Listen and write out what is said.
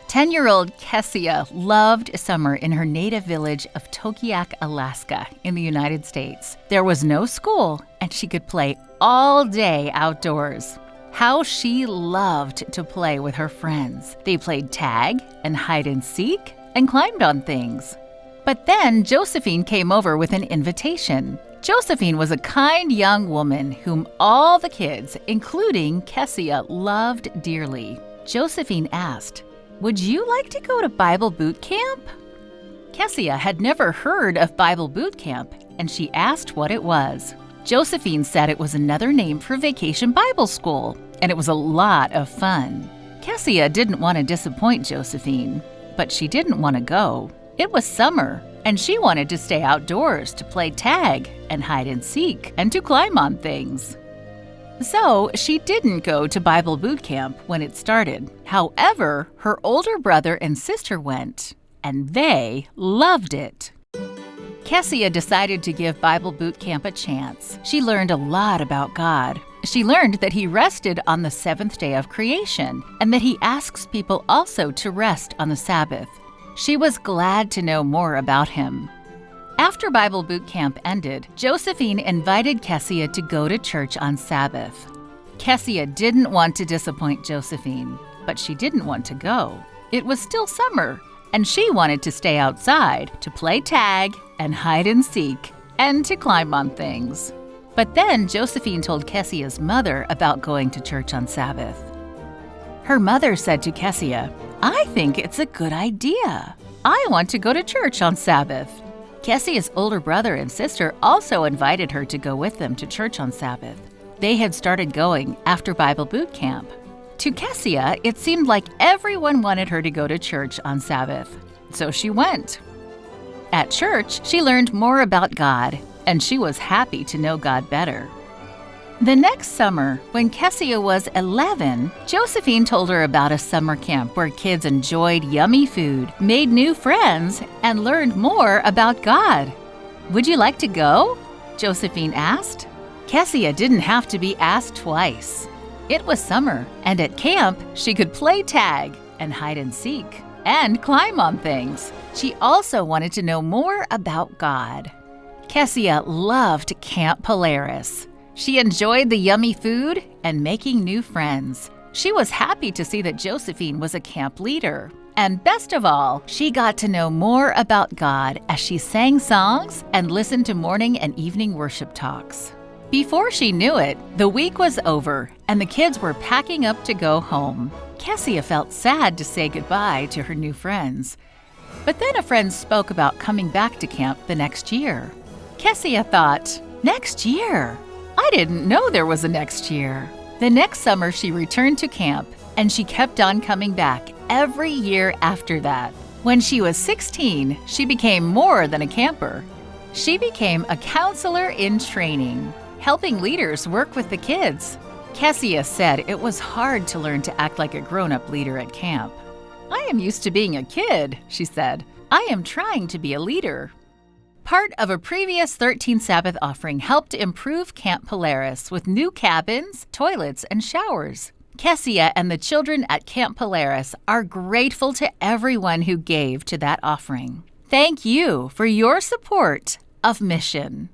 10-year-old Kessia loved summer in her native village of Tokiak, Alaska, in the United States. There was no school, and she could play all day outdoors. How she loved to play with her friends. They played tag and hide and seek and climbed on things. But then Josephine came over with an invitation. Josephine was a kind young woman whom all the kids, including Kessia, loved dearly. Josephine asked, "Would you like to go to Bible boot camp?" Kessia had never heard of Bible boot camp, and she asked what it was. Josephine said it was another name for Vacation Bible School, and it was a lot of fun. Kessia didn't want to disappoint Josephine, but she didn't want to go. It was summer, and she wanted to stay outdoors to play tag and hide and seek and to climb on things. So she didn't go to Bible boot camp when it started. However, her older brother and sister went, and they loved it. Kessia decided to give Bible boot camp a chance. She learned a lot about God. She learned that He rested on the seventh day of creation, and that He asks people also to rest on the Sabbath. She was glad to know more about Him. After Bible boot camp ended, Josephine invited Kessia to go to church on Sabbath. Kessia didn't want to disappoint Josephine, but she didn't want to go. It was still summer, and she wanted to stay outside to play tag and hide and seek and to climb on things. But then Josephine told Kessia's mother about going to church on Sabbath. Her mother said to Kessia, "I think it's a good idea. I want to go to church on Sabbath." Kessia's older brother and sister also invited her to go with them to church on Sabbath. They had started going after Bible boot camp. To Kessia, it seemed like everyone wanted her to go to church on Sabbath, so she went. At church, she learned more about God, and she was happy to know God better. The next summer, when Kessia was 11, Josephine told her about a summer camp where kids enjoyed yummy food, made new friends, and learned more about God. "Would you like to go?" Josephine asked. Kessia didn't have to be asked twice. It was summer, and at camp, she could play tag and hide and seek and climb on things. She also wanted to know more about God. Kessia loved Camp Polaris. She enjoyed the yummy food and making new friends. She was happy to see that Josephine was a camp leader. And best of all, she got to know more about God as she sang songs and listened to morning and evening worship talks. Before she knew it, the week was over and the kids were packing up to go home. Kessia felt sad to say goodbye to her new friends. But then a friend spoke about coming back to camp the next year. Kessia thought, "Next year? I didn't know there was a next year." The next summer, she returned to camp, and she kept on coming back every year after that. When she was 16, she became more than a camper. She became a counselor in training, helping leaders work with the kids. Kessia said it was hard to learn to act like a grown-up leader at camp. "I am used to being a kid," she said. "I am trying to be a leader." Part of a previous 13 Sabbath offering helped improve Camp Polaris with new cabins, toilets, and showers. Kessia and the children at Camp Polaris are grateful to everyone who gave to that offering. Thank you for your support of mission.